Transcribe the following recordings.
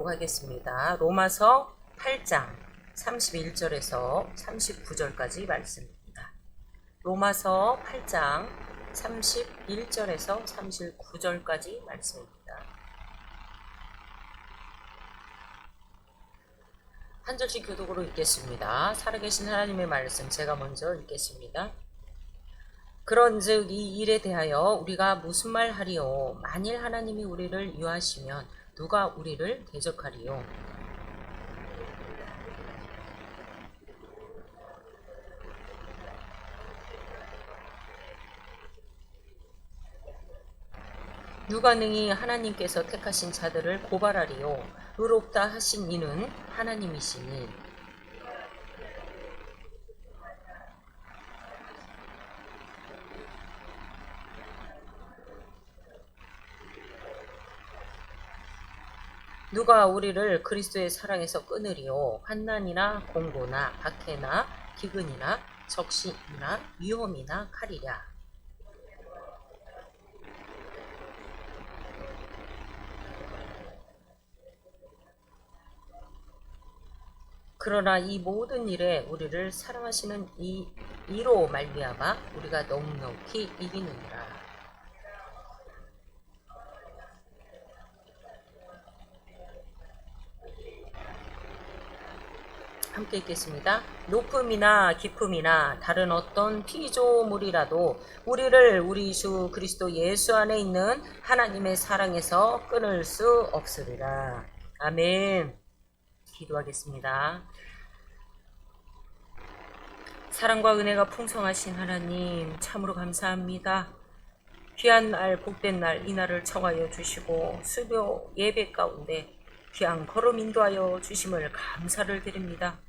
하겠습니다. 로마서 8장 31절에서 39절까지 말씀입니다. 로마서 8장 31절에서 39절까지 말씀입니다. 한 절씩 교독으로 읽겠습니다. 살아계신 하나님의 말씀 제가 먼저 읽겠습니다. 그런즉 이 일에 대하여 우리가 무슨 말 하리요? 만일 하나님이 우리를 유하시면 누가 우리를 대적하리요? 누가 능히 하나님께서 택하신 자들을 고발하리요? 의롭다 하신 이는 하나님이시니. 누가 우리를 그리스도의 사랑에서 끊으리요? 환난이나 공고나 박해나 기근이나 적신이나 위험이나 칼이랴. 그러나 이 모든 일에 우리를 사랑하시는 이로 말미암아 우리가 넉넉히 이기느니라. 함께 읽겠습니다. 높음이나 깊음이나 다른 어떤 피조물이라도 우리를 우리 주 그리스도 예수 안에 있는 하나님의 사랑에서 끊을 수 없으리라. 아멘. 기도하겠습니다. 사랑과 은혜가 풍성하신 하나님 참으로 감사합니다. 귀한 날 복된 날 이 날을 청하여 주시고 수요 예배 가운데 귀한 걸음 인도하여 주심을 감사를 드립니다.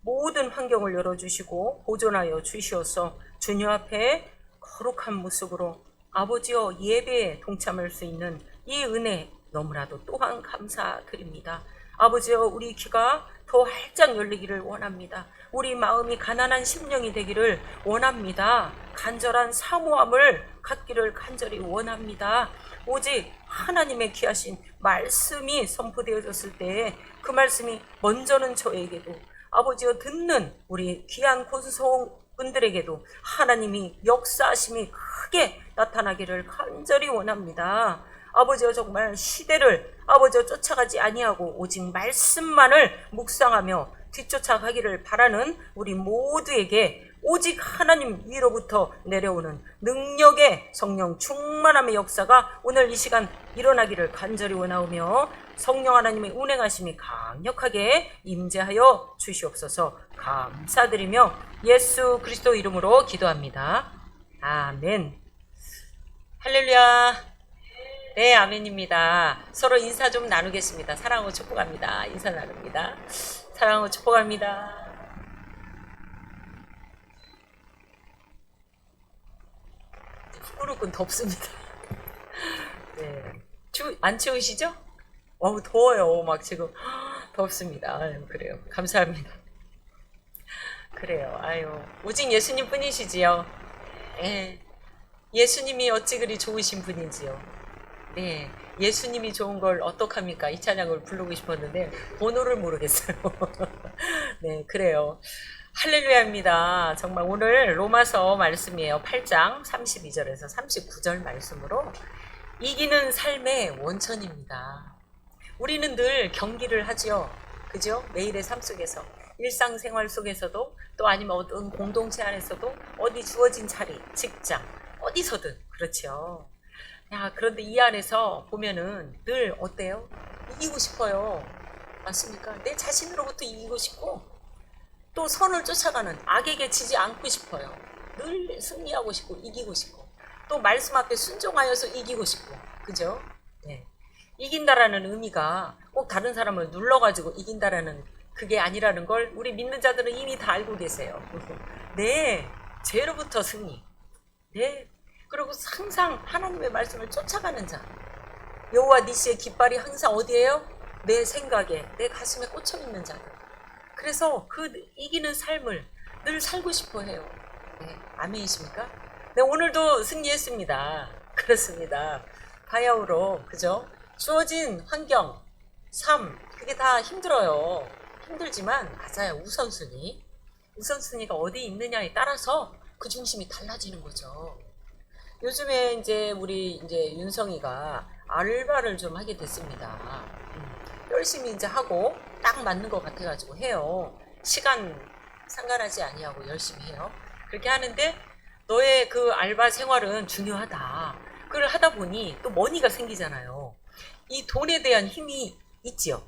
모든 환경을 열어주시고 보존하여 주시어서 주님 앞에 거룩한 모습으로 아버지여 예배에 동참할 수 있는 이 은혜 너무나도 또한 감사드립니다. 아버지여 우리 귀가 더 활짝 열리기를 원합니다. 우리 마음이 가난한 심령이 되기를 원합니다. 간절한 사모함을 갖기를 간절히 원합니다. 오직 하나님의 귀하신 말씀이 선포되어졌을 때에 그 말씀이 먼저는 저에게도 아버지여 듣는 우리 귀한 권속분들에게도 하나님이 역사하심이 크게 나타나기를 간절히 원합니다. 아버지여 정말 시대를 아버지여 쫓아가지 아니하고 오직 말씀만을 묵상하며 뒤쫓아가기를 바라는 우리 모두에게 오직 하나님 위로부터 내려오는 능력의 성령 충만함의 역사가 오늘 이 시간 일어나기를 간절히 원하오며 성령 하나님의 운행하심이 강력하게 임재하여 주시옵소서. 감사드리며 예수 그리스도 이름으로 기도합니다. 아멘. 할렐루야. 네, 아멘입니다. 서로 인사 좀 나누겠습니다. 사랑하고 축복합니다. 인사 나눕니다. 사랑하고 축복합니다. 후루룩은 덥습니다. 네. 안 추우시죠? 더워요. 막 지금 덥습니다. 아유, 그래요. 감사합니다. 그래요. 아유, 오직 예수님 뿐이시지요. 예. 예수님이 어찌 그리 좋으신 분인지요. 네. 예수님이 좋은 걸 어떡합니까? 이 찬양을 부르고 싶었는데 번호를 모르겠어요. 네, 그래요. 할렐루야입니다. 정말 오늘 로마서 말씀이에요. 8장 32절에서 39절 말씀으로 이기는 삶의 원천입니다. 우리는 늘 경기를 하지요. 그죠? 매일의 삶 속에서 일상생활 속에서도 또 아니면 어떤 공동체 안에서도 어디 주어진 자리, 직장 어디서든 그렇죠. 야, 그런데 이 안에서 보면은 늘 어때요? 이기고 싶어요. 맞습니까? 내 자신으로부터 이기고 싶고 또 선을 쫓아가는 악에게 지지 않고 싶어요. 늘 승리하고 싶고 이기고 싶고 또 말씀 앞에 순종하여서 이기고 싶고 그죠? 네. 이긴다라는 의미가 꼭 다른 사람을 눌러가지고 이긴다라는 그게 아니라는 걸 우리 믿는 자들은 이미 다 알고 계세요. 네, 죄로부터 승리. 네, 그리고 항상 하나님의 말씀을 쫓아가는 자. 여호와 니시의 깃발이 항상 어디에요? 내 생각에, 내 가슴에 꽂혀 있는 자들. 그래서 그 이기는 삶을 늘 살고 싶어 해요. 네, 아멘이십니까? 네, 오늘도 승리했습니다. 그렇습니다. 바야흐로 그죠? 주어진 환경, 삶, 그게 다 힘들어요. 힘들지만 맞아요. 우선순위가 어디 있느냐에 따라서 그 중심이 달라지는 거죠. 요즘에 이제 우리 이제 윤성이가 알바를 좀 하게 됐습니다. 열심히 이제 하고 딱 맞는 것 같아가지고 해요. 시간 상관하지 아니하고 열심히 해요. 그렇게 하는데 너의 그 알바 생활은 중요하다. 그걸 하다 보니 또 머니가 생기잖아요. 이 돈에 대한 힘이 있지요.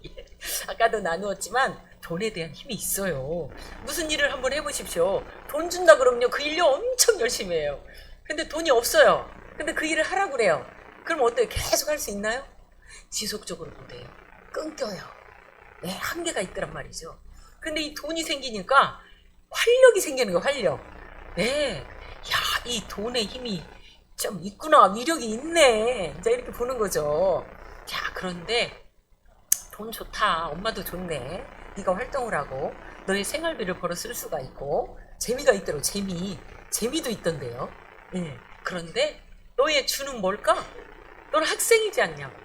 예. 아까도 나누었지만 돈에 대한 힘이 있어요. 무슨 일을 한번 해보십시오. 돈 준다 그러면요 그 일요 엄청 열심히 해요. 근데 돈이 없어요. 근데 그 일을 하라고 그래요. 그럼 어때요? 계속 할 수 있나요? 지속적으로 못해요. 끊겨요. 네, 한계가 있더란 말이죠. 근데 이 돈이 생기니까 활력이 생기는 거예요. 활력. 네, 야, 이 돈의 힘이 좀 있구나. 위력이 있네. 이제 이렇게 보는 거죠. 자, 그런데 돈 좋다. 엄마도 좋네. 네가 활동을 하고 너의 생활비를 벌어 쓸 수가 있고 재미가 있더라고. 재미도 있던데요. 네. 그런데 너의 주는 뭘까? 너는 학생이지 않냐고.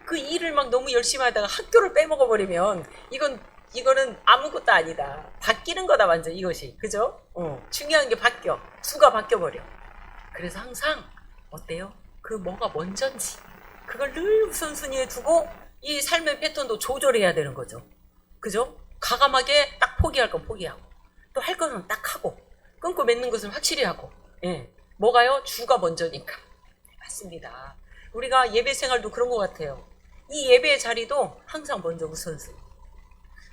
그 일을 막 너무 열심히 하다가 학교를 빼먹어 버리면 이거는 아무것도 아니다. 바뀌는 거다 완전 이것이. 그죠? 중요한 게 바뀌어. 수가 바뀌어 버려. 그래서 항상 어때요? 그 뭐가 먼저인지 그걸 늘 우선순위에 두고 이 삶의 패턴도 조절해야 되는 거죠. 그죠? 과감하게 딱 포기할 건 포기하고 또 할 것은 딱 하고 끊고 맺는 것은 확실히 하고. 예. 뭐가요? 주가 먼저니까. 맞습니다. 우리가 예배 생활도 그런 것 같아요. 이 예배의 자리도 항상 먼저 우선순위.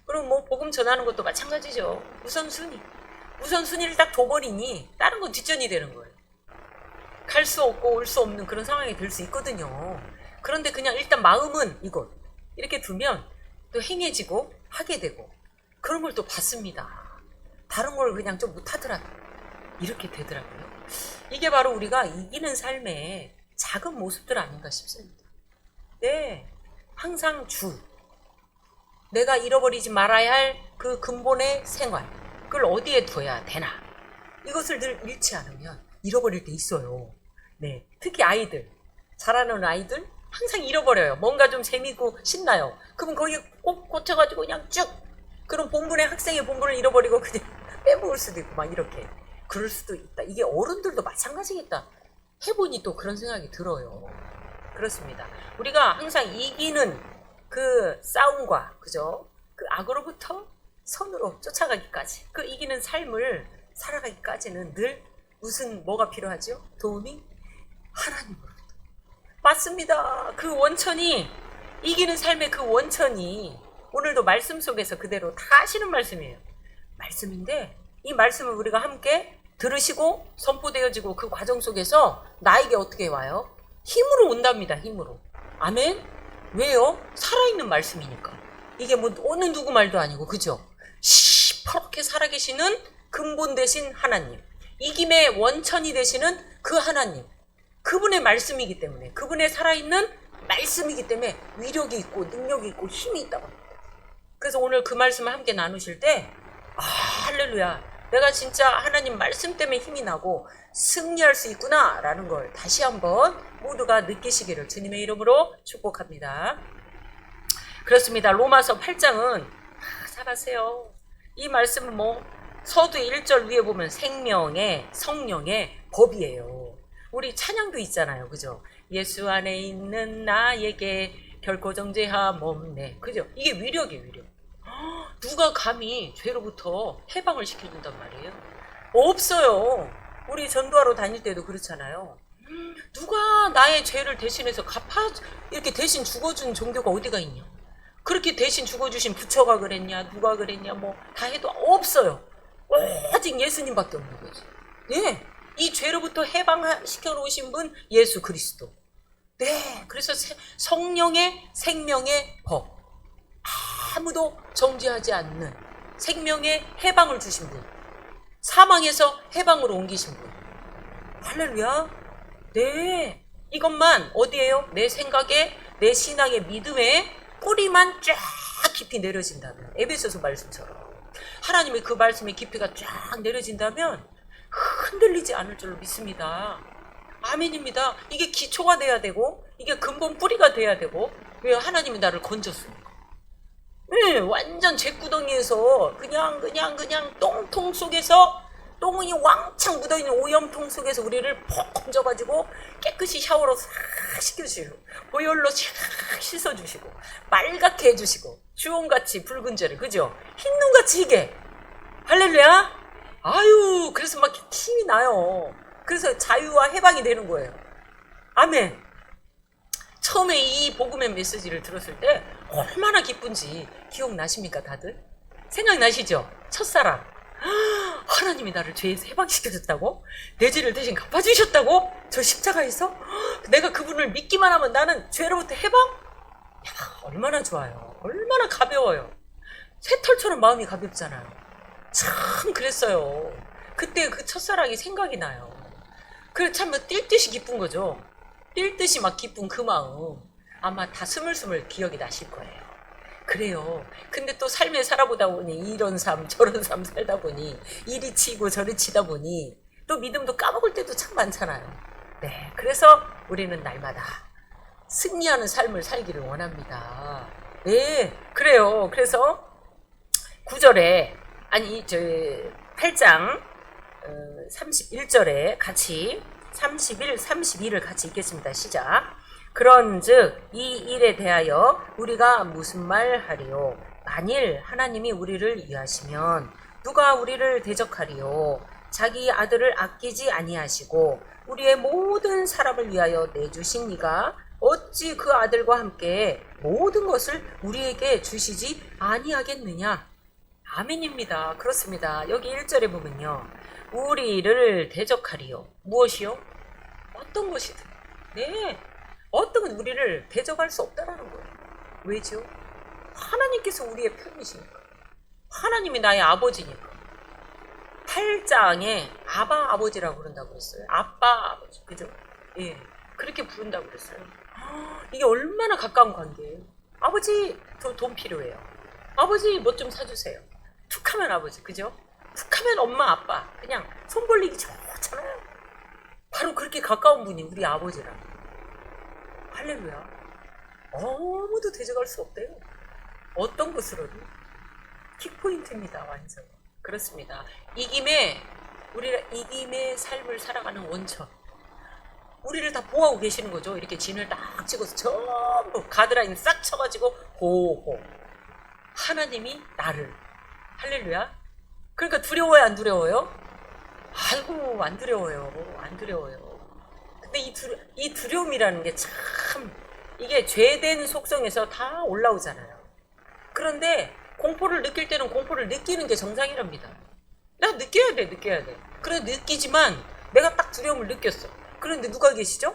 그럼 뭐 복음 전하는 것도 마찬가지죠. 우선순위를 딱 둬버리니 다른 건 뒷전이 되는 거예요. 갈 수 없고 올 수 없는 그런 상황이 될 수 있거든요. 그런데 그냥 일단 마음은 이곳 이렇게 두면 또 행해지고 하게 되고 그런 걸 또 받습니다. 다른 걸 그냥 좀 못하더라도 이렇게 되더라고요. 이게 바로 우리가 이기는 삶의 작은 모습들 아닌가 싶습니다. 네, 항상 내가 잃어버리지 말아야 할 그 근본의 생활 그걸 어디에 둬야 되나 이것을 늘 잃지 않으면 잃어버릴 때 있어요. 네, 특히 아이들 잘하는 아이들 항상 잃어버려요. 뭔가 좀 재미있고 신나요. 그러면 거기에 꼭 꽂혀가지고 그냥 쭉 그런 본분의 학생의 본분을 잃어버리고 그냥 빼먹을 수도 있고 막 이렇게 그럴 수도 있다. 이게 어른들도 마찬가지겠다. 해보니 또 그런 생각이 들어요. 그렇습니다. 우리가 항상 이기는 그 싸움과 그죠? 그 악으로부터 선으로 쫓아가기까지 그 이기는 삶을 살아가기까지는 늘 뭐가 필요하죠? 도움이 하나님으로부터. 맞습니다. 그 원천이 이기는 삶의 그 원천이 오늘도 말씀 속에서 그대로 다 하시는 말씀이에요. 말씀인데 이 말씀을 우리가 함께 들으시고 선포되어지고 그 과정 속에서 나에게 어떻게 와요? 힘으로 온답니다. 힘으로. 아멘? 왜요? 살아있는 말씀이니까. 이게 뭐 어느 누구 말도 아니고 그죠? 시퍼렇게 살아계시는 근본 되신 하나님. 이김의 원천이 되시는 그 하나님. 그분의 말씀이기 때문에 그분의 살아있는 말씀이기 때문에 위력이 있고 능력이 있고 힘이 있다고 합니다. 그래서 오늘 그 말씀을 함께 나누실 때 할렐루야 내가 진짜 하나님 말씀 때문에 힘이 나고 승리할 수 있구나 라는 걸 다시 한번 모두가 느끼시기를 주님의 이름으로 축복합니다. 그렇습니다. 로마서 8장은 잘하세요. 이 말씀은 서두의 1절 위에 보면 생명의 성령의 법이에요. 우리 찬양도 있잖아요. 그죠? 예수 안에 있는 나에게 결코 정죄함 없네. 그죠? 이게 위력이에요. 위력. 누가 감히 죄로부터 해방을 시켜준단 말이에요? 없어요. 우리 전도하러 다닐 때도 그렇잖아요. 누가 나의 죄를 대신해서 이렇게 대신 죽어준 종교가 어디가 있냐? 그렇게 대신 죽어주신 부처가 그랬냐? 누가 그랬냐? 다 해도 없어요. 오직 예수님밖에 없는 거지. 네, 이 죄로부터 해방시켜 놓으신 분 예수 그리스도. 네, 그래서 성령의 생명의 법. 아무도 정죄하지 않는 생명의 해방을 주신 분. 사망에서 해방으로 옮기신 분. 할렐루야. 네, 이것만 어디에요? 내 생각에, 내 신앙의 믿음에 뿌리만 쫙 깊이 내려진다면 에베소서 말씀처럼 하나님의 그 말씀의 깊이가 쫙 내려진다면 흔들리지 않을 줄로 믿습니다. 아멘입니다. 이게 기초가 돼야 되고 이게 근본 뿌리가 돼야 되고 왜? 하나님이 나를 건졌으니까. 네, 완전 죗구덩이에서 그냥 똥통 속에서 똥이 왕창 묻어있는 오염통 속에서 우리를 퍽 건져가지고 깨끗이 샤워로 싹 씻겨주시고 보혈로 싹 씻어주시고 빨갛게 해주시고 주홍같이 붉은 죄를, 그죠? 흰눈같이 희게. 할렐루야. 아유, 그래서 막 힘이 나요. 그래서 자유와 해방이 되는 거예요. 아멘. 처음에 이 복음의 메시지를 들었을 때 얼마나 기쁜지 기억나십니까 다들? 생각나시죠? 첫사랑. 하나님이 나를 죄에서 해방시켜줬다고? 내 죄를 대신 갚아주셨다고? 저 십자가에서? 내가 그분을 믿기만 하면 나는 죄로부터 해방? 야, 얼마나 좋아요. 얼마나 가벼워요. 새털처럼 마음이 가볍잖아요. 참 그랬어요. 그때 그 첫사랑이 생각이 나요. 그래 참 뛸 듯이 기쁜 거죠. 뛸 듯이 막 기쁜 그 마음 아마 다 스물스물 기억이 나실 거예요. 그래요. 근데 또 삶에 살아보다 보니 이런 삶 저런 삶 살다 보니 이리 치고 저리 치다 보니 또 믿음도 까먹을 때도 참 많잖아요. 네, 그래서 우리는 날마다 승리하는 삶을 살기를 원합니다. 네, 그래요. 그래서 9절에 아니 저 8장 31절에 같이 31, 32를 같이 읽겠습니다. 시작. 그런즉 이 일에 대하여 우리가 무슨 말 하리요? 만일 하나님이 우리를 위하시면 누가 우리를 대적하리요? 자기 아들을 아끼지 아니하시고 우리의 모든 사람을 위하여 내주신 이가 어찌 그 아들과 함께 모든 것을 우리에게 주시지 아니하겠느냐? 아멘입니다. 그렇습니다. 여기 1절에 보면요. 우리를 대적하리요. 무엇이요? 어떤 것이든. 네. 어떤 건 우리를 대적할 수 없다라는 거예요. 왜죠? 하나님께서 우리의 편이시니까. 하나님이 나의 아버지니까. 8장에 아바 아버지라고 그런다고 그랬어요. 아빠 아버지. 그죠? 예. 그렇게 부른다고 그랬어요. 이게 얼마나 가까운 관계예요. 아버지, 돈 필요해요. 아버지, 뭐 좀 사주세요. 툭 하면 아버지. 그죠? 툭 하면 엄마, 아빠. 그냥 손 벌리기 좋잖아요. 바로 그렇게 가까운 분이 우리 아버지라. 할렐루야. 아무도 대적할 수 없대요. 어떤 것으로도. 킥포인트입니다. 완전. 그렇습니다. 우리가 이김의 삶을 살아가는 원천. 우리를 다 보호하고 계시는 거죠. 이렇게 진을 딱 찍어서 전부 가드라인 싹 쳐가지고 보호. 하나님이 나를. 할렐루야. 그러니까 두려워요, 안 두려워요? 아이고, 안 두려워요. 안 두려워요. 근데 이 두려움이라는 게 참 이게 죄된 속성에서 다 올라오잖아요. 그런데 공포를 느낄 때는 공포를 느끼는 게 정상이랍니다. 나 느껴야 돼. 그래 느끼지만 내가 딱 두려움을 느꼈어. 그런데 누가 계시죠?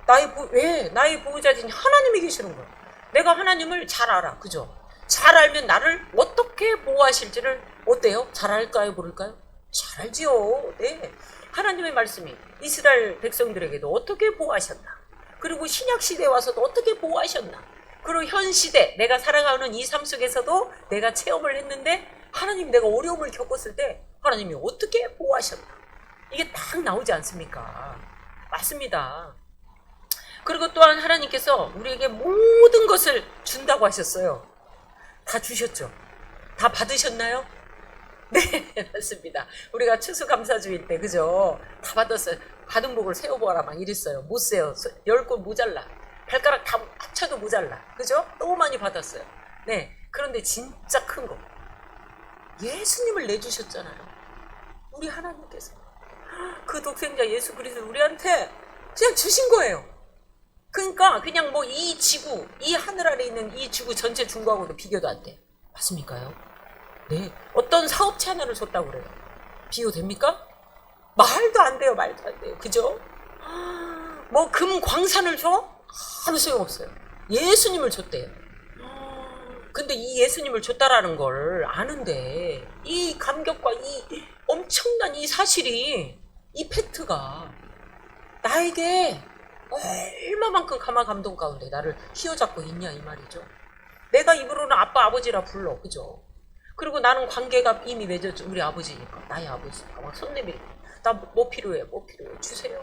나의 보호자진 하나님이 계시는 거야. 내가 하나님을 잘 알아. 그죠? 잘 알면 나를 어떻게 보호하실지를 어때요? 잘 알까요? 모를까요? 잘 알지요. 네. 하나님의 말씀이 이스라엘 백성들에게도 어떻게 보호하셨나? 그리고 신약시대에 와서도 어떻게 보호하셨나? 그리고 현 시대 내가 살아가는 이 삶 속에서도 내가 체험을 했는데 하나님 내가 어려움을 겪었을 때 하나님이 어떻게 보호하셨나? 이게 딱 나오지 않습니까? 맞습니다. 그리고 또한 하나님께서 우리에게 모든 것을 준다고 하셨어요. 다 주셨죠? 다 받으셨나요? 네, 맞습니다. 우리가 추수감사주일 때, 그죠? 다 받았어요. 받은 복을 세어보아라, 막 이랬어요. 못 세요. 10골 모자라. 발가락 다 합쳐도 모자라. 그죠? 너무 많이 받았어요. 네. 그런데 진짜 큰 거. 예수님을 내주셨잖아요. 우리 하나님께서. 그 독생자 예수 그리스도 우리한테 그냥 주신 거예요. 그러니까 그냥 뭐 이 지구, 이 하늘 아래 있는 이 지구 전체 준 거하고도 비교도 안 돼. 맞습니까요? 네. 어떤 사업체 하나를 줬다고 그래요. 비교됩니까? 말도 안 돼요. 말도 안 돼요. 그죠? 뭐 금 광산을 줘? 아무 소용없어요. 예수님을 줬대요. 근데 이 예수님을 줬다라는 걸 아는데 이 감격과 이 엄청난 이 사실이 이 팩트가 나에게 얼마만큼 가마 감동 가운데 나를 휘어잡고 있냐 이 말이죠. 내가 입으로는 아빠 아버지라 불러. 그죠? 그리고 나는 관계가 이미 맺어져. 우리 아버지니까. 나의 아버지니까. 막 손 내밀고. 나 뭐 필요해? 뭐 필요해? 주세요.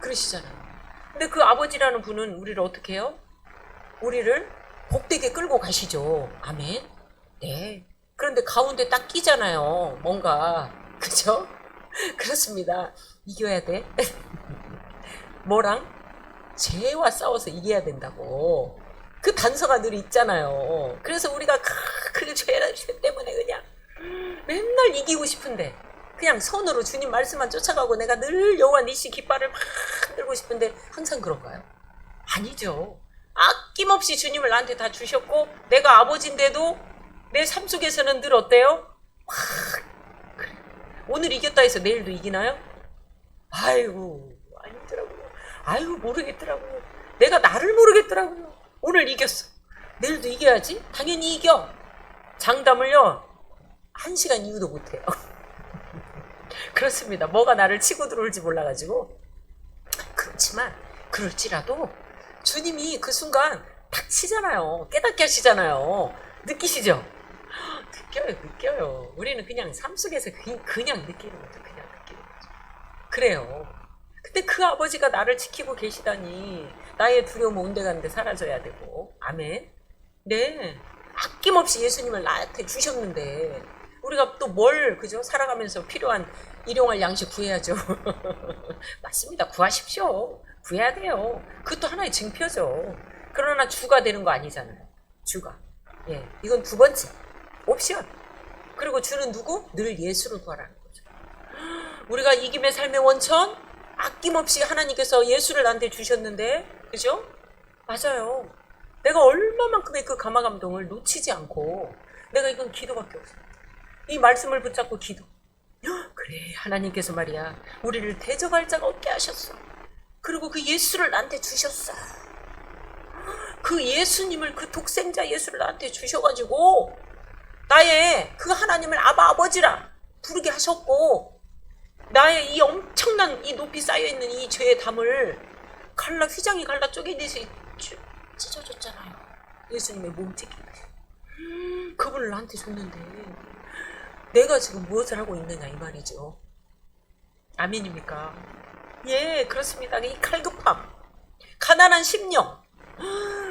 그러시잖아요. 근데 그 아버지라는 분은 우리를 어떻게 해요? 우리를 복되게 끌고 가시죠. 아멘. 네. 그런데 가운데 딱 끼잖아요. 뭔가. 그죠? 그렇습니다. 이겨야 돼. 뭐랑? 죄와 싸워서 이겨야 된다고. 그 단서가 늘 있잖아요. 그래서 우리가 그 죄 때문에 그냥 맨날 이기고 싶은데 그냥 손으로 주님 말씀만 쫓아가고 내가 늘 여호와 니시 깃발을 막 들고 싶은데 항상 그런가요? 아니죠. 아낌없이 주님을 나한테 다 주셨고 내가 아버지인데도 내 삶 속에서는 늘 어때요? 그래. 오늘 이겼다 해서 내일도 이기나요? 아이고 아니더라고요. 아이고 모르겠더라고요. 내가 나를 모르겠더라고요. 오늘 이겼어. 내일도 이겨야지. 당연히 이겨. 장담을요 1시간 이후도 못해요. 그렇습니다. 뭐가 나를 치고 들어올지 몰라가지고. 그렇지만 그럴지라도 주님이 그 순간 탁 치잖아요. 깨닫게 하시잖아요. 느끼시죠? 느껴요. 우리는 그냥 삶 속에서 그냥 느끼는 거죠. 그냥 느끼는 거죠. 그래요. 근데 그 아버지가 나를 지키고 계시다니 나의 두려움 온데간데 사라져야 되고. 아멘. 네. 아낌없이 예수님을 나한테 주셨는데 우리가 또 뭘 그죠? 살아가면서 필요한 일용할 양식 구해야죠. 맞습니다. 구하십시오. 구해야 돼요. 그것도 하나의 증표죠. 그러나 주가 되는 거 아니잖아요. 주가. 예, 이건 두 번째 옵션. 그리고 주는 누구? 늘 예수를 구하라는 거죠. 우리가 이김의 삶의 원천 아낌없이 하나님께서 예수를 나한테 주셨는데 그죠? 맞아요. 내가 얼마만큼의 그 감화 감동을 놓치지 않고 내가 이건 기도밖에 없어요. 이 말씀을 붙잡고 기도. 그래 하나님께서 말이야 우리를 대적할 자가 없게 하셨어. 그리고 그 예수를 나한테 주셨어. 그 예수님을 그 독생자 예수를 나한테 주셔가지고 나의 그 하나님을 아바 아버지라 부르게 하셨고 나의 이 엄청난 이 높이 쌓여있는 이 죄의 담을 휘장이 갈라 쪼개듯이 찢어줬잖아요. 예수님의 몸짓기. 그분을 나한테 줬는데 내가 지금 무엇을 하고 있느냐 이 말이죠. 아멘입니까? 예, 그렇습니다. 이 칼급함, 가난한 심령,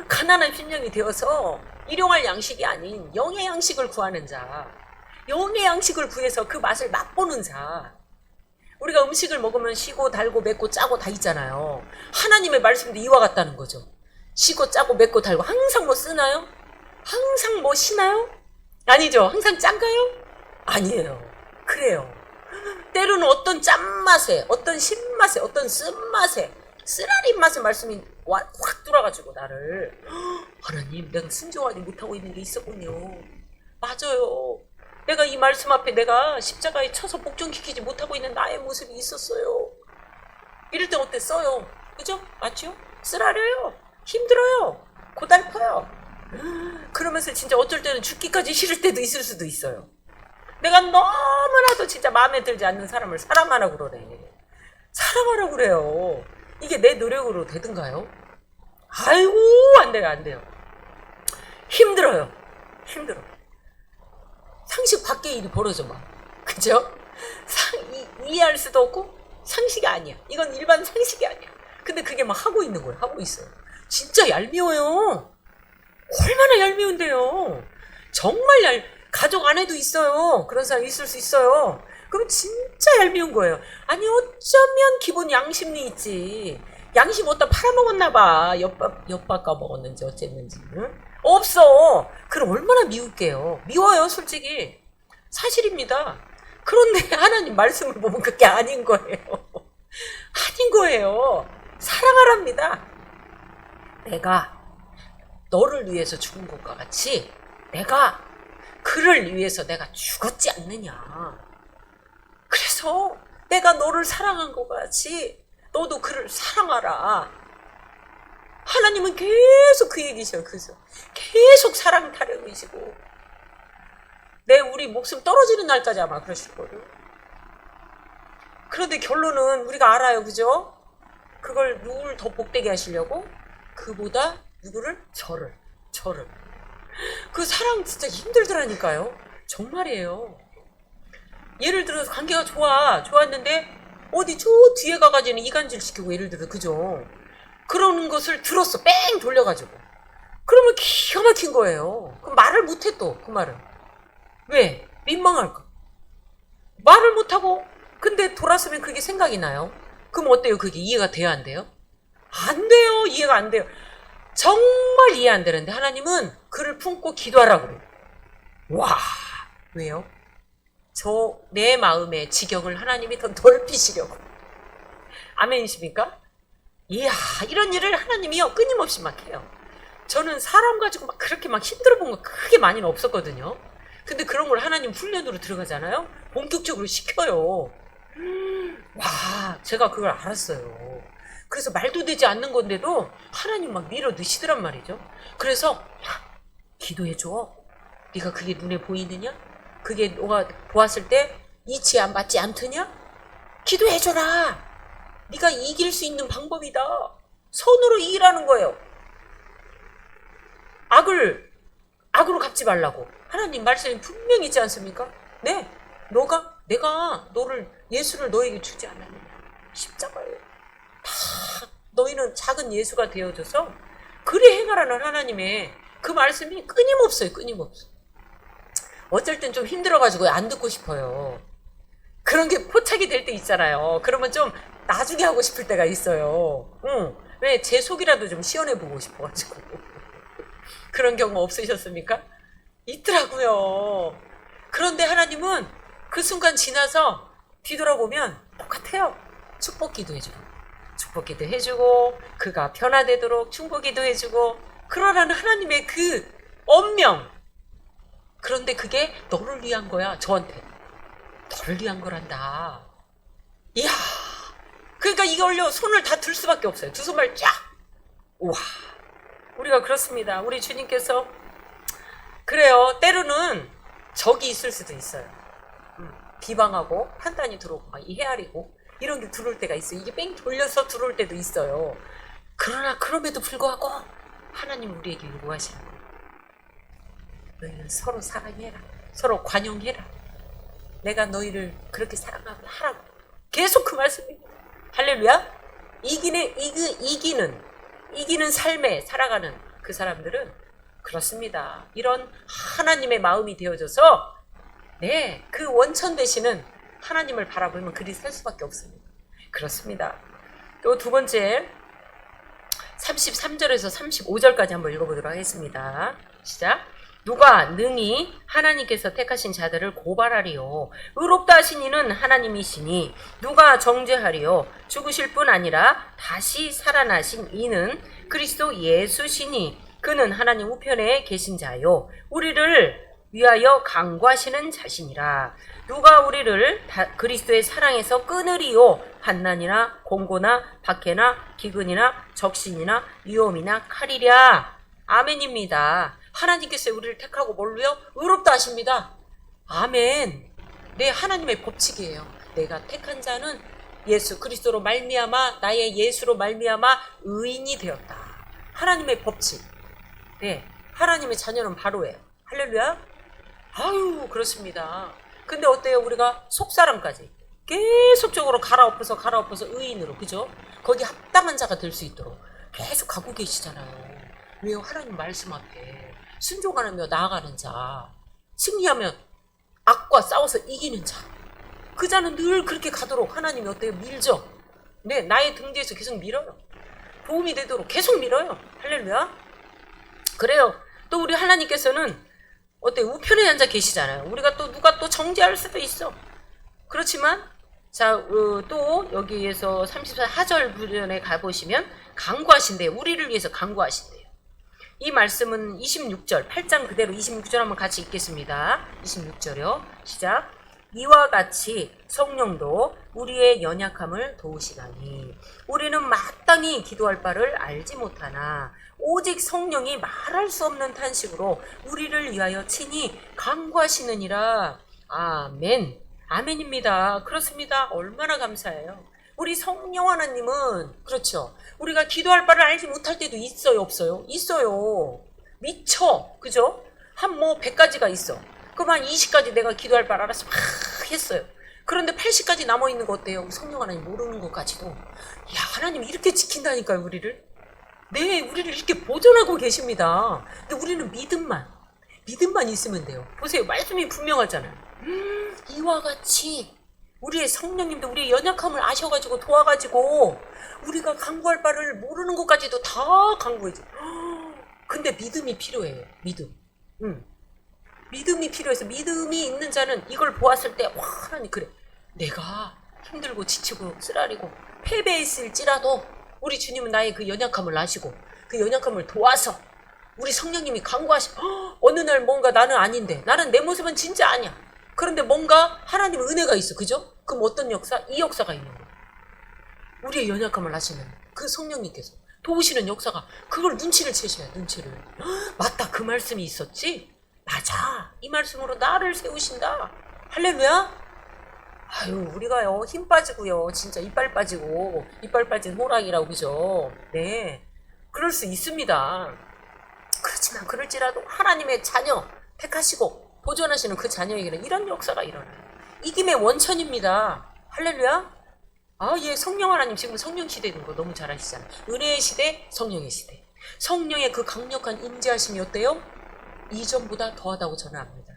가난한 심령이 되어서 일용할 양식이 아닌 영의 양식을 구하는 자, 영의 양식을 구해서 그 맛을 맛보는 자. 우리가 음식을 먹으면 시고 달고 맵고 짜고 다 있잖아요. 하나님의 말씀도 이와 같다는 거죠. 시고 짜고 맵고 달고 항상 뭐 쓰나요? 항상 뭐 시나요? 아니죠. 항상 짠가요? 아니에요. 그래요. 때로는 어떤 짠맛에, 어떤 신맛에, 어떤 쓴맛에, 쓰라린 맛의 말씀이 확 돌아가지고 나를 하나님 내가 순종하지 못하고 있는 게 있었군요. 맞아요. 내가 이 말씀 앞에 내가 십자가에 쳐서 복종시키지 못하고 있는 나의 모습이 있었어요. 이럴 때 어땠어요? 그죠? 맞죠? 쓰라려요. 힘들어요. 고달퍼요. 그러면서 진짜 어쩔 때는 죽기까지 싫을 때도 있을 수도 있어요. 내가 너무나도 진짜 마음에 들지 않는 사람을 사랑하라고 그러네. 사랑하라고 그래요. 이게 내 노력으로 되든가요? 아이고 안 돼요 안 돼요. 힘들어요. 힘들어. 상식 밖의 일이 벌어져 막. 그죠? 이해할 수도 없고 상식이 아니야. 이건 일반 상식이 아니야. 근데 그게 막 하고 있는 거예요. 하고 있어요. 진짜 얄미워요. 얼마나 얄미운데요. 정말 가족 안에도 있어요. 그런 사람 있을 수 있어요. 그럼 진짜 얄미운 거예요. 아니 어쩌면 기본 양심이 있지. 양심 어디다 팔아먹었나 봐. 엿밥 까먹었는지 어쨌는지. 응? 없어. 그럼 얼마나 미울게요. 미워요 솔직히. 사실입니다. 그런데 하나님 말씀을 보면 그게 아닌 거예요. 아닌 거예요. 사랑하랍니다. 내가 너를 위해서 죽은 것과 같이 내가 그를 위해서 내가 죽었지 않느냐. 그래서 내가 너를 사랑한 것과 같이 너도 그를 사랑하라. 하나님은 계속 그 얘기죠. 그래서 계속 사랑 타령이시고 우리 목숨 떨어지는 날까지 아마 그러실 거예요. 그런데 결론은 우리가 알아요. 그죠? 그걸 누굴 더 복되게 하시려고? 그보다 누구를? 저를. 그 사랑 진짜 힘들더라니까요. 정말이에요. 예를 들어서 관계가 좋았는데 어디 저 뒤에 가가지고는 이간질 시키고 예를 들어 그죠? 그러는 것을 들었어. 뺑 돌려가지고 그러면 기가 막힌 거예요. 그럼 말을 못해 또 그 말은. 왜? 민망할까? 말을 못하고 근데 돌아서면 그게 생각이 나요. 그럼 어때요? 그게 이해가 돼야 안 돼요? 안 돼요. 이해가 안 돼요. 정말 이해 안 되는데 하나님은 그를 품고 기도하라고 그래요. 와, 왜요? 내 마음의 지경을 하나님이 더 넓히시려고. 아멘이십니까? 이야, 이런 일을 하나님이요 끊임없이 막 해요. 저는 사람 가지고 막 그렇게 막 힘들어 본 거 크게 많이는 없었거든요. 근데 그런 걸 하나님 훈련으로 들어가잖아요. 본격적으로 시켜요. 와, 제가 그걸 알았어요. 그래서 말도 되지 않는 건데도 하나님 막 밀어 넣으시더란 말이죠. 그래서 야, 기도해줘. 네가 그게 눈에 보이느냐? 그게 너가 보았을 때 이치에 안 맞지 않더냐? 기도해줘라. 네가 이길 수 있는 방법이다. 선으로 이기라는 거예요. 악으로 갚지 말라고. 하나님 말씀이 분명히 있지 않습니까? 네, 내가 예수를 너에게 주지 않았느냐. 십자가에 다 너희는 작은 예수가 되어줘서 그래 행하라는 하나님의 그 말씀이 끊임없어요. 끊임없어. 어쩔 땐 좀 힘들어가지고 안 듣고 싶어요. 그런 게 포착이 될 때 있잖아요. 그러면 좀 나중에 하고 싶을 때가 있어요. 왜 제 속이라도 좀 시원해보고 싶어가지고. 그런 경우 없으셨습니까? 있더라고요. 그런데 하나님은 그 순간 지나서 뒤돌아보면 똑같아요. 축복기도 해주고 축복기도 해주고 그가 변화되도록 충복기도 해주고 그러라는 하나님의 그 엄명. 그런데 그게 너를 위한 거야. 저한테 너를 위한 거란다. 이야, 그러니까 이걸요 손을 다 들 수밖에 없어요. 두 손발 쫙. 우와, 우리가 그렇습니다. 우리 주님께서 그래요. 때로는 적이 있을 수도 있어요. 비방하고 판단이 들어오고 막 이 헤아리고 이런 게 들어올 때가 있어요. 이게 뺑 돌려서 들어올 때도 있어요. 그러나 그럼에도 불구하고 하나님 우리에게 요구하시는 거예요. 너희는 서로 사랑해라. 서로 관용해라. 내가 너희를 그렇게 사랑하고 하라고. 계속 그 말씀입니다. 할렐루야. 이기는 삶에 살아가는 그 사람들은 그렇습니다. 이런 하나님의 마음이 되어져서 네, 그 원천 되시는 하나님을 바라보면 그리 살 수밖에 없습니다. 그렇습니다. 또 두 번째 33절에서 35절까지 한번 읽어보도록 하겠습니다. 시작. 누가 능히 하나님께서 택하신 자들을 고발하리요. 의롭다 하신 이는 하나님이시니 누가 정죄하리요. 죽으실 뿐 아니라 다시 살아나신 이는 그리스도 예수시니 그는 하나님 우편에 계신 자요. 우리를 위하여 강구하시는 자신이라. 누가 우리를 그리스도의 사랑에서 끊으리요. 환난이나 공고나 박해나 기근이나 적신이나 위험이나 칼이랴. 아멘입니다. 하나님께서 우리를 택하고 뭘로요? 의롭다 하십니다. 아멘. 네, 하나님의 법칙이에요. 내가 택한 자는 예수 그리스도로 말미암아 나의 예수로 말미암아 의인이 되었다. 하나님의 법칙. 네, 하나님의 자녀는 바로예요. 할렐루야. 아유, 그렇습니다. 근데 어때요? 우리가 속사람까지 계속적으로 갈아엎어서 의인으로, 그죠? 거기 합당한 자가 될 수 있도록 계속 가고 계시잖아요. 왜요? 하나님 말씀 앞에 순종하며 나아가는 자, 승리하면 악과 싸워서 이기는 자, 그 자는 늘 그렇게 가도록 하나님이 어때요? 밀죠. 네, 나의 등 뒤에서 계속 밀어요. 도움이 되도록 계속 밀어요. 할렐루야. 그래요. 또 우리 하나님께서는 어때요? 우편에 앉아 계시잖아요. 우리가 또 누가 또 정죄할 수도 있어. 그렇지만 자, 또 여기에서 34하절 부분에 가보시면 강구하신대요. 우리를 위해서 강구하신대요. 이 말씀은 26절, 8장 그대로 26절 한번 같이 읽겠습니다. 26절이요. 시작. 이와 같이 성령도 우리의 연약함을 도우시다니 우리는 마땅히 기도할 바를 알지 못하나 오직 성령이 말할 수 없는 탄식으로 우리를 위하여 친히 간구하시느니라. 아멘. 아멘입니다. 그렇습니다. 얼마나 감사해요. 우리 성령 하나님은 그렇죠. 우리가 기도할 바를 알지 못할 때도 있어요, 없어요? 있어요. 미쳐, 그죠? 한 100가지가 있어. 그럼 한 20가지 내가 기도할 바를 알아서 막 했어요. 그런데 80가지 남아있는 거 어때요? 성령 하나님 모르는 것까지도. 야, 하나님 이렇게 지킨다니까요, 우리를. 네, 우리를 이렇게 보존하고 계십니다. 근데 우리는 믿음만 있으면 돼요. 보세요. 말씀이 분명하잖아요. 이와 같이 우리의 성령님도 우리의 연약함을 아셔가지고 도와가지고 우리가 간구할 바를 모르는 것까지도 다 간구해줘. 근데 믿음이 필요해요. 믿음이 필요해서 믿음이 있는 자는 이걸 보았을 때 와, 하나님 그래. 내가 힘들고 지치고 쓰라리고 패배했을지라도 우리 주님은 나의 그 연약함을 아시고 그 연약함을 도와서 우리 성령님이 간구하시고 어느 날 뭔가 나는 아닌데 나는 내 모습은 진짜 아니야. 그런데 뭔가 하나님의 은혜가 있어. 그죠? 그럼 어떤 역사? 이 역사가 있는 거야. 우리의 연약함을 아시는 그 성령님께서 도우시는 역사가 그걸 눈치를 채셔야 눈치를. 맞다. 그 말씀이 있었지? 맞아. 이 말씀으로 나를 세우신다. 할렐루야. 아유 우리가요 힘 빠지고요 진짜 이빨 빠지고 이빨 빠진 호랑이라고 그죠? 네 그럴 수 있습니다. 그렇지만 그럴지라도 하나님의 자녀 택하시고 보존하시는 그 자녀에게는 이런 역사가 일어나요. 이김의 원천입니다. 할렐루야. 예 성령 하나님 지금 성령 시대 된 거 너무 잘 아시잖아요. 은혜의 시대 성령의 시대. 성령의 그 강력한 임재하심이 어때요? 이전보다 더하다고 저는 압니다.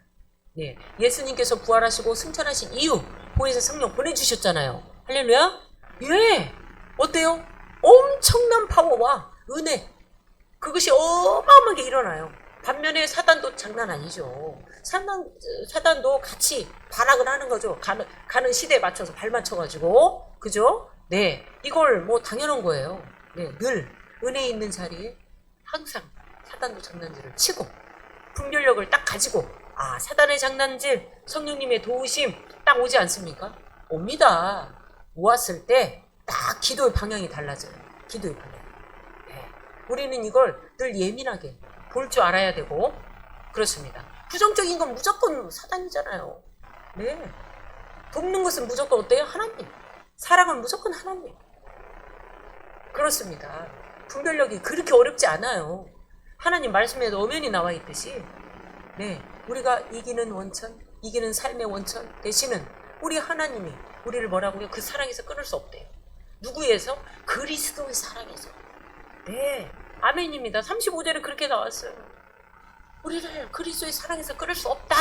네, 예수님께서 부활하시고 승천하신 이후 보혜사 성령 보내주셨잖아요. 할렐루야. 예, 어때요? 엄청난 파워와 은혜 그것이 어마어마하게 일어나요. 반면에 사단도 장난 아니죠. 사단도 같이 발악을 하는 거죠. 가는 시대에 맞춰서 발 맞춰가지고 그죠? 네, 이걸 뭐 당연한 거예요. 네, 늘 은혜 있는 자리에 항상 사단도 장난질을 치고 분별력을 딱 가지고 사단의 장난질 성령님의 도우심 딱 오지 않습니까? 옵니다. 모았을 때 딱 기도의 방향이 달라져요. 기도의 방향. 네. 우리는 이걸 늘 예민하게 볼 줄 알아야 되고 그렇습니다. 부정적인 건 무조건 사단이잖아요. 네. 돕는 것은 무조건 어때요? 하나님. 사랑은 무조건 하나님. 그렇습니다. 분별력이 그렇게 어렵지 않아요. 하나님 말씀에도 엄연히 나와 있듯이 네, 우리가 이기는 원천, 이기는 삶의 원천 되시는 우리 하나님이 우리를 뭐라고요? 그 사랑에서 끊을 수 없대요. 누구에서? 그리스도의 사랑에서. 네, 아멘입니다. 35절에 그렇게 나왔어요. 우리를 그리스도의 사랑에서 끊을 수 없다.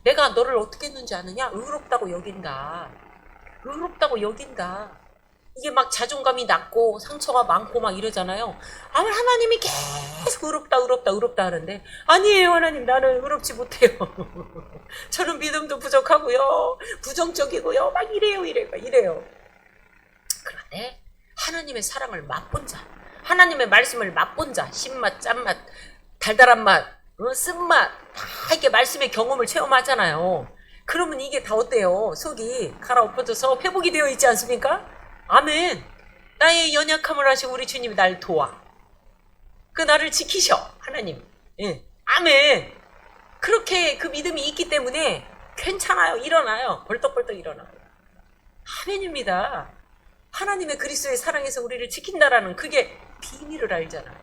내가 너를 어떻게 했는지 아느냐? 의롭다고 여긴다. 의롭다고 여긴다. 이게 막 자존감이 낮고 상처가 많고 막 이러잖아요. 하나님이 계속 의롭다 하는데 아니에요 하나님 나는 의롭지 못해요. 저는 믿음도 부족하고요. 부정적이고요. 막 이래요. 그런데 하나님의 사랑을 맛본 자 하나님의 말씀을 맛본 자 신맛, 짠맛, 달달한 맛, 쓴맛 다 이렇게 말씀의 경험을 체험하잖아요. 그러면 이게 다 어때요? 속이 갈아엎어져서 회복이 되어 있지 않습니까? 아멘. 나의 연약함을 아시고 우리 주님이 날 도와. 그 나를 지키셔. 하나님. 예. 아멘. 그렇게 그 믿음이 있기 때문에 괜찮아요. 일어나요. 벌떡벌떡 일어나요. 아멘입니다. 하나님의 그리스도의 사랑에서 우리를 지킨다라는 그게 비밀을 알잖아요.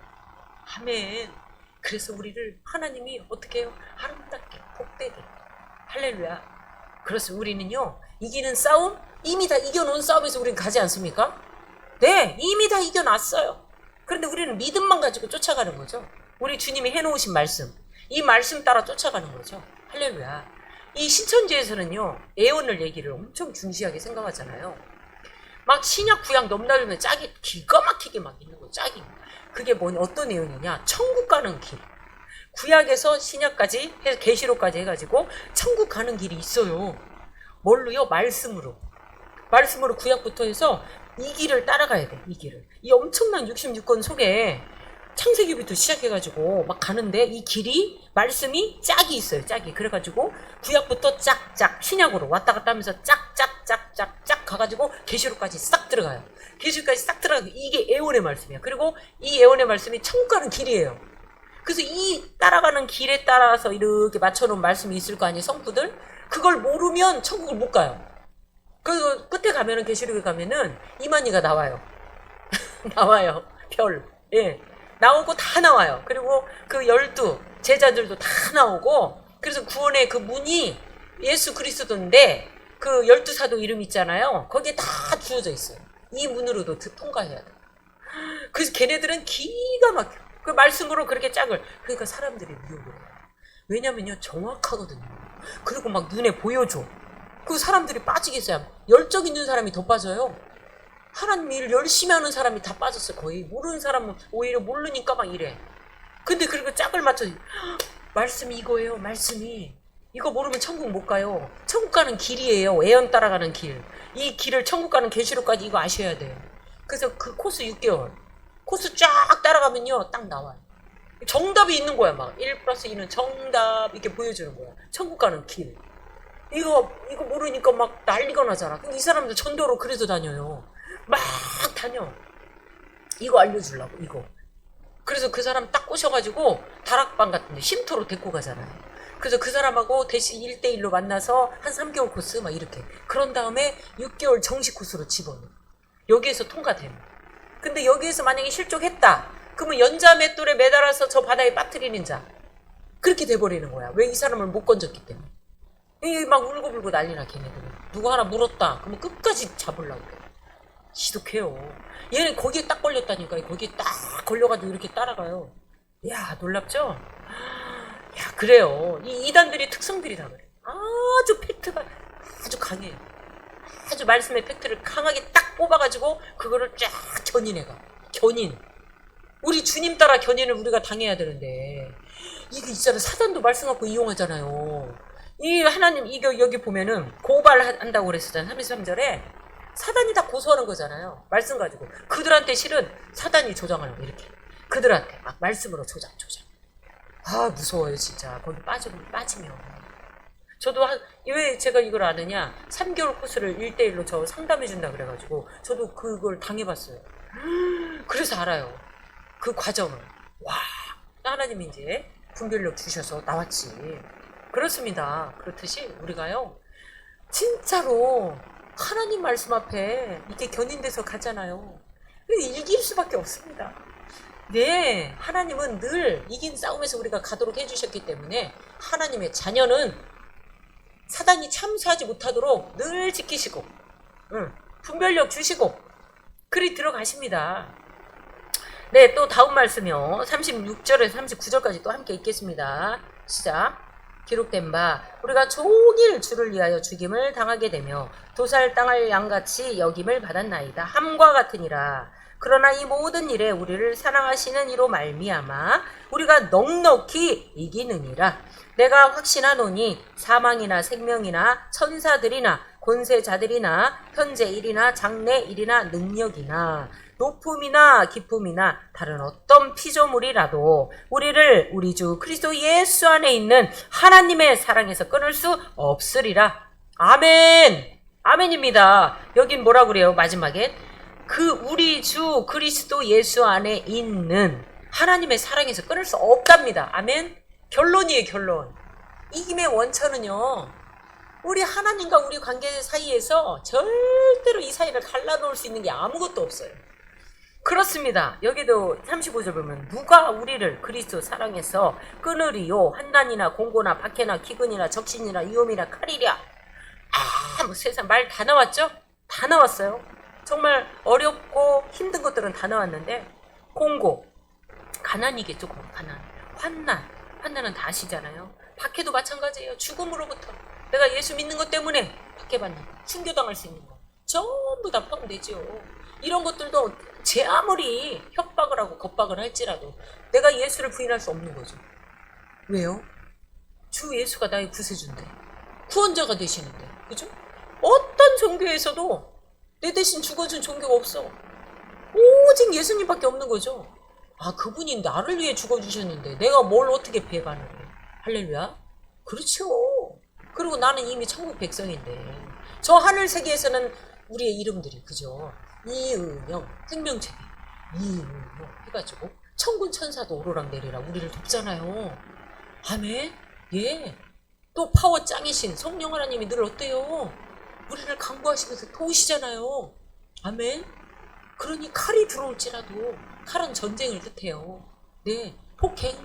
아멘. 그래서 우리를 하나님이 어떻게 해요? 아름답게 복되게. 할렐루야. 그래서 우리는요. 이기는 싸움 이미 다 이겨놓은 싸움에서 우리는 가지 않습니까? 네, 이미 다 이겨놨어요. 그런데 우리는 믿음만 가지고 쫓아가는 거죠. 우리 주님이 해놓으신 말씀, 이 말씀 따라 쫓아가는 거죠. 할렐루야. 이 신천지에서는요, 애언을 얘기를 엄청 중시하게 생각하잖아요. 막 신약 구약 넘나들면 짝이 기가 막히게 막 있는 거 짝이. 그게 어떤 애언이냐? 천국 가는 길. 구약에서 신약까지 해서 계시록까지 해가지고 천국 가는 길이 있어요. 뭘로요? 말씀으로 구약부터 해서 이 길을 따라가야 돼. 이 길을. 이 엄청난 66권 속에 창세기부터 시작해가지고 막 가는데 이 길이 말씀이 짝이 있어요. 짝이. 그래가지고 구약부터 짝짝 신약으로 왔다 갔다 하면서 짝짝짝짝짝 가가지고 계시록까지 싹 들어가요. 계시록까지 싹 들어가고 이게 애원의 말씀이야. 그리고 이 애원의 말씀이 천국 가는 길이에요. 그래서 이 따라가는 길에 따라서 이렇게 맞춰놓은 말씀이 있을 거 아니에요. 성부들. 그걸 모르면 천국을 못 가요. 그 끝에 가면은 계시록에 가면은 이만희가 나와요. 나와요. 별. 예. 나오고 다 나와요. 그리고 그 12 제자들도 다 나오고 그래서 구원의 그 문이 예수 그리스도인데 그 12사도 이름 있잖아요. 거기에 다 주어져 있어요. 이 문으로도 통과해야 돼. 그래서 걔네들은 기가 막혀. 그 말씀으로 그렇게 짝을. 그러니까 사람들이 미혹을 해요. 왜냐면요, 정확하거든요. 그리고 막 눈에 보여줘. 그 사람들이 빠지겠어요. 열정 있는 사람이 더 빠져요. 하나님 일 열심히 하는 사람이 다 빠졌어. 거의 모르는 사람은 오히려 모르니까 막 이래. 근데 그리고 짝을 맞춰. 말씀이 이거예요. 말씀이 이거 모르면 천국 못 가요. 천국 가는 길이에요. 애연 따라가는 길. 이 길을 천국 가는 계시로까지 이거 아셔야 돼요. 그래서 그 코스 6개월 코스 쫙 따라가면요 딱 나와요. 정답이 있는 거야. 막 1 플러스 2는 정답 이렇게 보여주는 거야. 천국 가는 길. 이거 모르니까 막 난리가 나잖아. 근데 이 사람들 전도로 그래서 다녀요. 막 다녀. 이거 알려주려고 이거. 그래서 그 사람 딱 꼬셔가지고 다락방 같은데 쉼터로 데리고 가잖아요. 그래서 그 사람하고 대신 1대1로 만나서 한 3개월 코스 막 이렇게. 그런 다음에 6개월 정식 코스로 집어넣어. 여기에서 통과되면. 근데 여기에서 만약에 실족했다. 그러면 연자 맷돌에 매달아서 저 바다에 빠뜨리는 자. 그렇게 돼버리는 거야. 왜 이 사람을 못 건졌기 때문에. 이 막 울고불고 난리나 걔네들은. 누구 하나 물었다. 그러면 끝까지 잡으려고 그래. 지독해요. 얘는 거기에 딱 걸렸다니까. 거기에 딱 걸려가지고 이렇게 따라가요. 야, 놀랍죠? 야, 그래요. 이 이단들이 특성들이 다 그래. 아주 팩트가 아주 강해요. 아주 말씀의 팩트를 강하게 딱 뽑아가지고 그거를 쫙 견인해가. 견인. 우리 주님 따라 견인을 우리가 당해야 되는데 이게 있잖아. 사단도 말씀 갖고 이용하잖아요. 이 하나님 이거 여기 보면은 고발한다고 그랬었잖아요. 33절에 사단이 다 고소하는 거잖아요. 말씀 가지고. 그들한테 실은 사단이 조장하는 거 이렇게. 그들한테 막 말씀으로 조장. 아, 무서워요 진짜. 거기 빠지면. 저도 왜 제가 이걸 아느냐. 3개월 코스를 1대1로 저 상담해준다 그래가지고 저도 그걸 당해봤어요. 그래서 알아요. 그 과정을. 와, 하나님이 이제 분별력 주셔서 나왔지. 그렇습니다. 그렇듯이 우리가요 진짜로 하나님 말씀 앞에 이렇게 견인돼서 가잖아요. 이길 수밖에 없습니다. 네, 하나님은 늘 이긴 싸움에서 우리가 가도록 해주셨기 때문에 하나님의 자녀는 사단이 참수하지 못하도록 늘 지키시고 분별력 주시고 그리 들어가십니다. 네, 또 다음 말씀이요. 36절에서 39절까지 또 함께 읽겠습니다. 시작. 기록된 바 우리가 종일 주를 위하여 죽임을 당하게 되며 도살당할 양같이 여김을 받았나이다. 함과 같으니라. 그러나 이 모든 일에 우리를 사랑하시는 이로 말미암아 우리가 넉넉히 이기느니라. 내가 확신하노니 사망이나 생명이나 천사들이나 권세자들이나 현재 일이나 장래 일이나 능력이나 높음이나 기쁨이나 다른 어떤 피조물이라도 우리를 우리 주 그리스도 예수 안에 있는 하나님의 사랑에서 끊을 수 없으리라. 아멘. 아멘입니다. 여긴 뭐라 그래요? 마지막엔 그 우리 주 그리스도 예수 안에 있는 하나님의 사랑에서 끊을 수 없답니다. 아멘. 결론이에요. 결론. 이김의 원천은요 우리 하나님과 우리 관계 사이에서 절대로 이 사이를 갈라놓을 수 있는 게 아무것도 없어요. 그렇습니다. 여기도 35절 보면 누가 우리를 그리스도 사랑해서 끊으리요. 환난이나 공고나 박해나 기근이나 적신이나 위험이나 칼이랴. 뭐 세상 말 다 나왔죠? 다 나왔어요. 정말 어렵고 힘든 것들은 다 나왔는데 공고, 가난이겠죠. 가난, 환난은 다 아시잖아요. 박해도 마찬가지예요. 죽음으로부터 내가 예수 믿는 것 때문에 박해받는 거, 순교당할 수 있는 거 전부 다 포함되죠. 이런 것들도 제 아무리 협박을 하고 겁박을 할지라도 내가 예수를 부인할 수 없는 거죠. 왜요? 주 예수가 나의 구세주인데 구원자가 되시는데, 그죠? 어떤 종교에서도 내 대신 죽어준 종교가 없어. 오직 예수님밖에 없는 거죠. 아, 그분이 나를 위해 죽어주셨는데 내가 뭘 어떻게 배반을 해. 할렐루야. 그렇죠. 그리고 나는 이미 천국 백성인데 저 하늘 세계에서는 우리의 이름들이, 그죠? 이은영, 생명체계, 이은영 해가지고 천군 천사도 오르락내리락 우리를 돕잖아요. 아멘. 예. 또 파워 짱이신 성령 하나님이 늘 어때요? 우리를 강구하시면서 도우시잖아요. 아멘. 그러니 칼이 들어올지라도 칼은 전쟁을 뜻해요. 네. 폭행.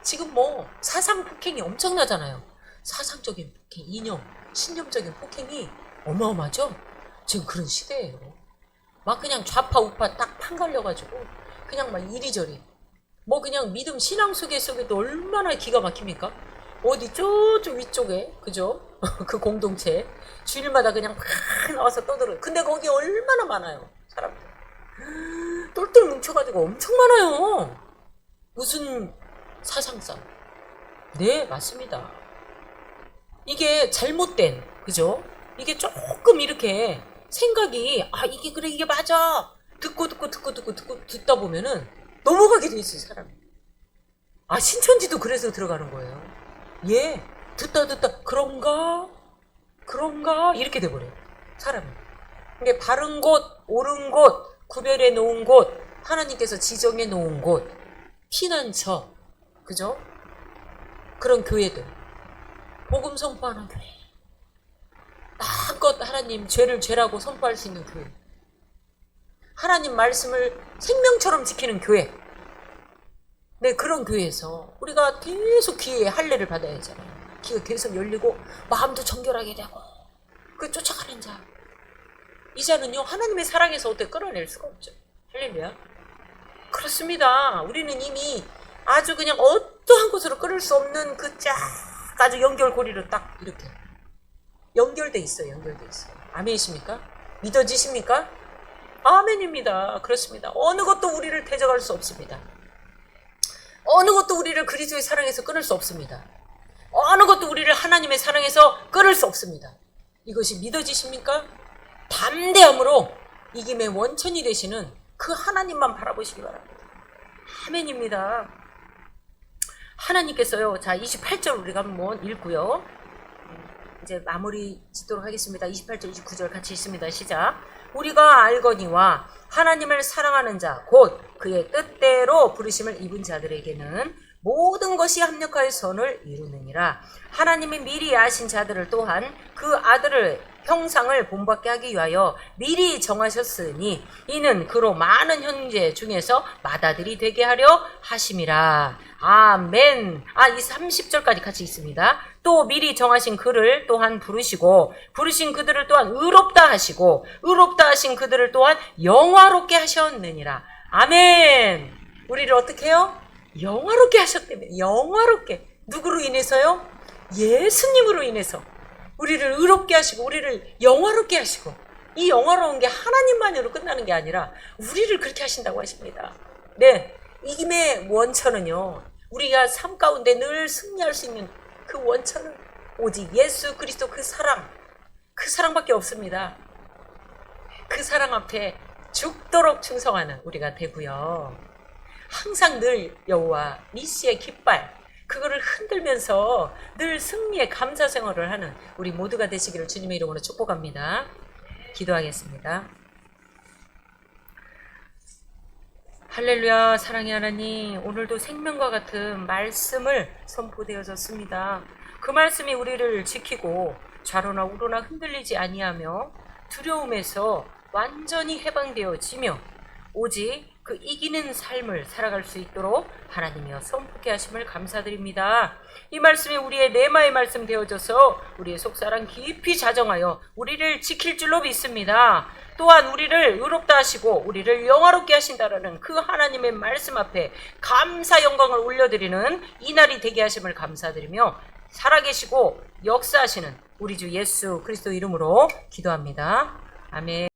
지금 뭐 사상 폭행이 엄청나잖아요. 사상적인 폭행, 이념, 신념적인 폭행이 어마어마하죠? 지금 그런 시대예요. 막 그냥 좌파 우파 딱 판갈려가지고 그냥 막 이리저리 뭐 그냥 믿음 신앙 속에도 얼마나 기가 막힙니까? 어디 저쪽 위쪽에 그죠? 그 공동체 주일마다 그냥 막 나와서 떠들어요. 근데 거기 얼마나 많아요 사람들. 똘똘 뭉쳐가지고 엄청 많아요. 무슨 사상싸움. 네 맞습니다. 이게 잘못된 그죠? 이게 조금 이렇게 생각이 이게 그래 이게 맞아 듣고 듣다 보면은 넘어가게 돼 있어요 사람이. 신천지도 그래서 들어가는 거예요. 예 듣다 그런가 이렇게 돼버려요 사람이. 이게 바른 곳 옳은 곳 구별해 놓은 곳 하나님께서 지정해 놓은 곳 피난처 그죠? 그런 교회들 복음 선포하는 교회 마음껏 하나님 죄를 죄라고 선포할 수 있는 교회 하나님 말씀을 생명처럼 지키는 교회 네 그런 교회에서 우리가 계속 귀에 할례를 받아야 하잖아요. 귀가 계속 열리고 마음도 정결하게 되고 그 쫓아가는 자 이 자는요 하나님의 사랑에서 어떻게 끌어낼 수가 없죠. 할렐루야. 그렇습니다. 우리는 이미 아주 그냥 어떠한 곳으로 끌을 수 없는 그 쫙 아주 연결고리로 딱 이렇게 연결돼 있어요. 아멘이십니까? 믿어지십니까? 아멘입니다. 그렇습니다. 어느 것도 우리를 대적할 수 없습니다. 어느 것도 우리를 그리스도의 사랑에서 끊을 수 없습니다. 어느 것도 우리를 하나님의 사랑에서 끊을 수 없습니다. 이것이 믿어지십니까? 담대함으로 이김의 원천이 되시는 그 하나님만 바라보시기 바랍니다. 아멘입니다. 하나님께서요. 자 28절 우리가 한번 읽고요. 이제 마무리 짓도록 하겠습니다. 28절 29절 같이 읽습니다. 시작. 우리가 알거니와 하나님을 사랑하는 자 곧 그의 뜻대로 부르심을 입은 자들에게는 모든 것이 합력하여 선을 이루느니라. 하나님이 미리 아신 자들을 또한 그 아들을 형상을 본받게 하기 위하여 미리 정하셨으니 이는 그로 많은 형제 중에서 맏아들이 되게 하려 하심이라. 아멘. 이 30절까지 같이 있습니다. 또 미리 정하신 그를 또한 부르시고 부르신 그들을 또한 의롭다 하시고 의롭다 하신 그들을 또한 영화롭게 하셨느니라. 아멘. 우리를 어떻게 해요? 영화롭게 하셨다며. 영화롭게. 누구로 인해서요? 예수님으로 인해서 우리를 의롭게 하시고 우리를 영화롭게 하시고 이 영화로운 게 하나님만으로 끝나는 게 아니라 우리를 그렇게 하신다고 하십니다. 네, 이김의 원천은요 우리가 삶 가운데 늘 승리할 수 있는 그 원천은 오직 예수 그리스도 그 사랑밖에 없습니다. 그 사랑 앞에 죽도록 충성하는 우리가 되고요. 항상 늘 여호와 니시의 깃발 그거를 흔들면서 늘 승리의 감사 생활을 하는 우리 모두가 되시기를 주님의 이름으로 축복합니다. 기도하겠습니다. 할렐루야. 사랑의 하나님, 오늘도 생명과 같은 말씀을 선포되어졌습니다. 그 말씀이 우리를 지키고 좌로나 우로나 흔들리지 아니하며 두려움에서 완전히 해방되어지며 오직 그 이기는 삶을 살아갈 수 있도록 하나님이여 선포케 하심을 감사드립니다. 이 말씀이 우리의 내마의 말씀 되어져서 우리의 속사랑 깊이 자정하여 우리를 지킬 줄로 믿습니다. 또한 우리를 의롭다 하시고 우리를 영화롭게 하신다라는 그 하나님의 말씀 앞에 감사 영광을 올려드리는 이 날이 되게 하심을 감사드리며 살아계시고 역사하시는 우리 주 예수 그리스도 이름으로 기도합니다. 아멘.